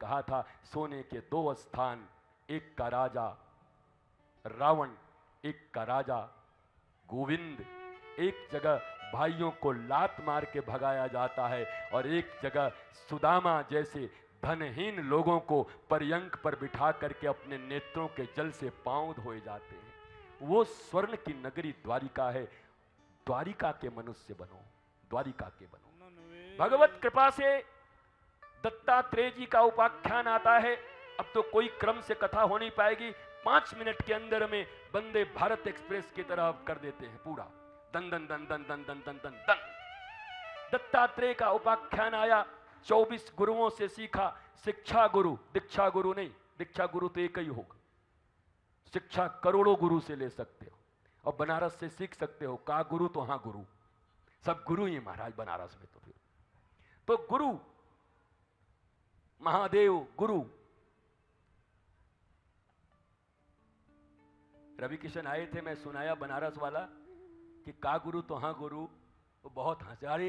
कहा था सोने के दो स्थान, एक का राजा रावण, एक का राजा गोविंद। एक जगह भाइयों को लात मार के भगाया जाता है और एक जगह सुदामा जैसे धनहीन लोगों को पर्यंक पर बिठा करके अपने नेत्रों के जल से पांव धोए जाते हैं। वो स्वर्ण की नगरी द्वारिका है। द्वारिका के मनुष्य बनो, द्वारिका के बनो। भगवत कृपा से दत्तात्रेय जी का उपाख्यान आता है। अब तो कोई क्रम से कथा हो नहीं पाएगी, 5 मिनट के अंदर में वंदे भारत एक्सप्रेस की तरह कर देते हैं पूरा। दन दन दन दन दन दन दन दन दन। दत्तात्रेय का उपाख्यान आया, 24 गुरुओं से सीखा। शिक्षा गुरु, दीक्षा गुरु नहीं, दीक्षा गुरु तो एक ही होगा। शिक्षा करोड़ों गुरु से ले सकते हो और बनारस से सीख सकते हो। का गुरु तो हाँ गुरु, सब गुरु ही महाराज बनारस में। तो फिर तो गुरु महादेव गुरु। रवि किशन आए थे, मैं सुनाया बनारस वाला कि का गुरु तो हाँ गुरु। वो बहुत हंसे, अरे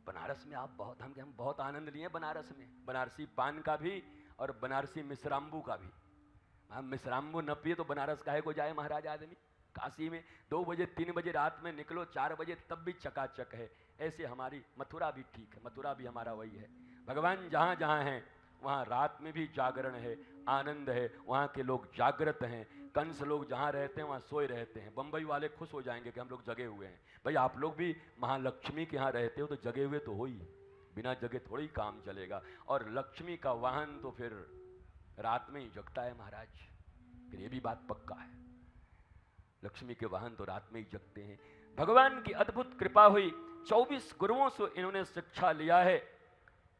बनारस में आप बहुत, हम बहुत आनंद लिए बनारस में, बनारसी पान का भी और बनारसी मिश्राम्बू का भी। हम मिश्राम्बू न पिए तो बनारस काहे को जाए महाराज आदमी। काशी में 2 बजे 3 बजे रात में निकलो, 4 बजे तब भी चकाचक है। ऐसे हमारी मथुरा भी ठीक है, मथुरा भी हमारा वही है। भगवान जहाँ जहाँ हैं वहाँ रात में भी जागरण है, आनंद है, वहाँ के लोग जागृत हैं। कंस लोग जहाँ रहते हैं वहाँ सोए रहते हैं। बम्बई वाले खुश हो जाएंगे कि हम लोग जगे हुए हैं। भाई आप लोग भी महालक्ष्मी के यहाँ रहते हो तो जगे हुए तो हो ही, बिना जगे थोड़ी काम चलेगा। और लक्ष्मी का वाहन तो फिर रात में ही जगता है महाराज, फिर ये भी बात पक्का है, लक्ष्मी के वाहन तो रात में ही जगते हैं। भगवान की अद्भुत कृपा हुई, 24 गुरुओं से इन्होंने शिक्षा लिया है।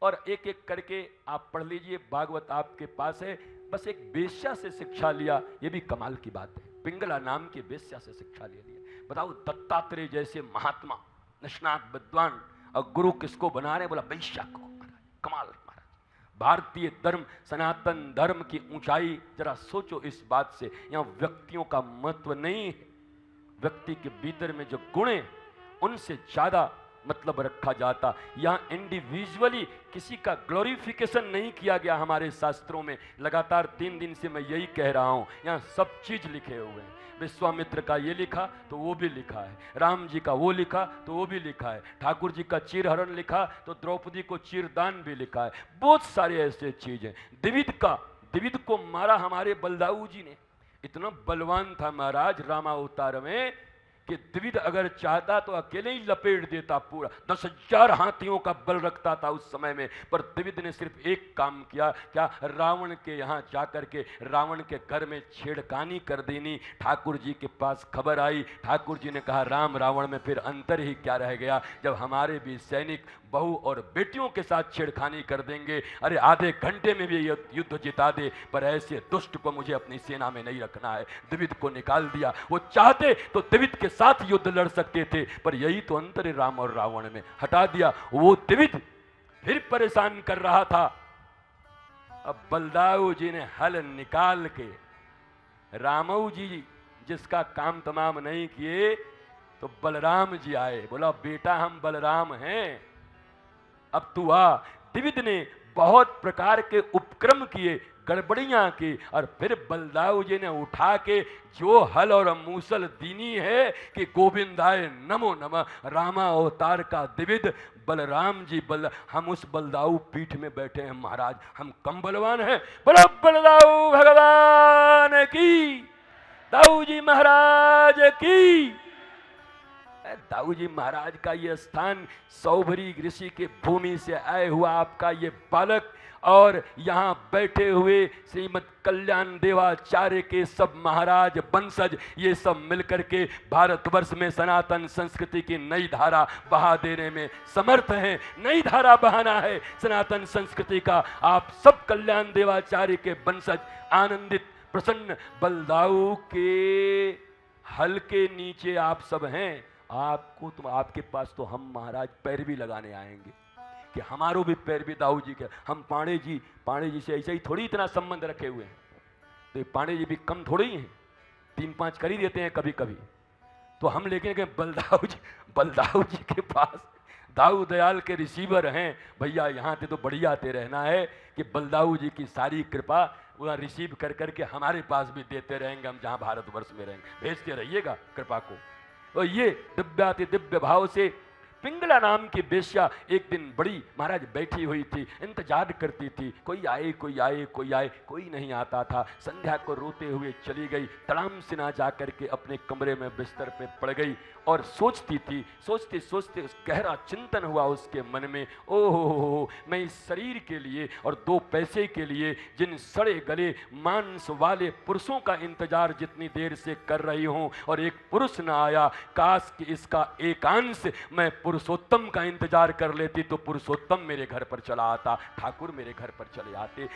और एक एक करके आप पढ़ लीजिए, भागवत आपके पास है। बस एक वेश्या से शिक्षा लिया, ये भी कमाल की बात है। पिंगला नाम की वेश्या से शिक्षा ले लिया। बताओ, दत्तात्रेय जैसे महात्मा, निष्णात विद्वान, और गुरु किसको बना रहे? बोला वेश्या को। कमाल महाराज। भारतीय धर्म, सनातन धर्म की ऊंचाई जरा सोचो इस बात से। यहाँ व्यक्तियों का महत्व नहीं है, व्यक्ति के भीतर में जो गुण है उनसे ज्यादा मतलब रखा जाता। यहाँ इंडिविजुअली किसी का ग्लोरिफिकेशन नहीं किया गया हमारे शास्त्रों में। लगातार 3 दिन से मैं यही कह रहा हूँ, यहाँ सब चीज लिखे हुए हैं। विश्वामित्र का ये लिखा तो वो भी लिखा है, राम जी का वो लिखा तो वो भी लिखा है, ठाकुर जी का चीरहरण लिखा तो द्रौपदी को चीरदान भी लिखा है। बहुत सारे ऐसे चीज हैं। द्विविद को मारा हमारे बलदाऊ जी ने। इतना बलवान था महाराज रामावतार में कि द्विविद अगर चाहता तो अकेले ही लपेट देता पूरा। 10,000 हाथियों का बल रखता था उस समय में। पर द्विविद ने सिर्फ एक काम किया, क्या? रावण के यहाँ जाकर के रावण के घर में छेड़खानी कर देनी। ठाकुर जी के पास खबर आई, ठाकुर जी ने कहा राम रावण में फिर अंतर ही क्या रह गया, जब हमारे भी सैनिक बहू और बेटियों के साथ छेड़खानी कर देंगे। अरे आधे घंटे में भी युद्ध जिता दे, पर ऐसे दुष्ट को मुझे अपनी सेना में नहीं रखना है। द्विविद को निकाल दिया। वो चाहते तो द्विविद के साथ युद्ध लड़ सकते थे, पर यही तो अंतर है राम और रावण में, हटा दिया। वो द्विविद फिर परेशान कर रहा था। अब बलदाऊ जी ने हल निकाल के, रामऊ जी जिसका काम तमाम नहीं किए तो बलराम जी आए। बोला बेटा हम बलराम हैं, अब तू आ। द्विविद ने बहुत प्रकार के उपक्रम किए, गड़बड़ियां की, और फिर बलदाऊ जी ने उठा के जो हल और मूसल दीनी है कि गोविंदाय नमो नमः, रामा अवतार का द्विविद बलराम जी हम उस बलदाऊ पीठ में बैठे हैं महाराज, हम कम बलवान हैं। बोला बलदाऊ भगवान की, दाऊ जी महाराज की। दाऊ जी महाराज का ये स्थान, सौभरी ऋषि के भूमि से आए हुआ आपका ये बालक, और यहाँ बैठे हुए श्रीमद कल्याण देवाचार्य के सब महाराज वंशज, ये सब मिलकर के भारतवर्ष में सनातन संस्कृति की नई धारा बहा देने में समर्थ हैं। नई धारा बहाना है सनातन संस्कृति का। आप सब कल्याण देवाचार्य के वंशज आनंदित प्रसन्न, बलदाऊ के हल के नीचे आप सब हैं। आपको तो, आपके पास तो हम महाराज पैर भी लगाने आएंगे कि हमारो भी पैर भी दाऊ जी के। हम पांडे जी से ऐसे ही थोड़ी इतना संबंध रखे हुए हैं, तो पांडे जी भी कम थोड़े ही हैं, 3-5 कर ही देते हैं कभी कभी। तो हम लेके गए बलदाऊ जी के पास, दाऊ दयाल के रिसीवर हैं भैया, यहाँ पे तो बढ़िया ते रहना है कि बलदाऊ जी की सारी कृपा वह रिसीव कर करके हमारे पास भी देते रहेंगे, हम जहाँ भारतवर्ष में रहेंगे, भेजते रहिएगा कृपा को। और ये दिव्याति दिव्य भाव से पिंगला नाम की बेश्या एक दिन बड़ी महाराज बैठी हुई थी, इंतजार करती थी, कोई आए कोई आए कोई आए, कोई नहीं आता था। संध्या को रोते हुए चली गई, तड़ाम सिना जा करके अपने कमरे में बिस्तर पे पड़ गई और सोचती थी। सोचते सोचते गहरा चिंतन हुआ उसके मन में, ओहो मैं इस शरीर के लिए और 2 पैसे के लिए जिन सड़े गले मांस वाले पुरुषों का इंतजार जितनी देर से कर रही हूँ और एक पुरुष न आया, काश कि इसका एकांश मैं पुरुषोत्तम का इंतजार कर लेती तो पुरुषोत्तम मेरे घर पर चला आता, ठाकुर मेरे घर पर चले आते।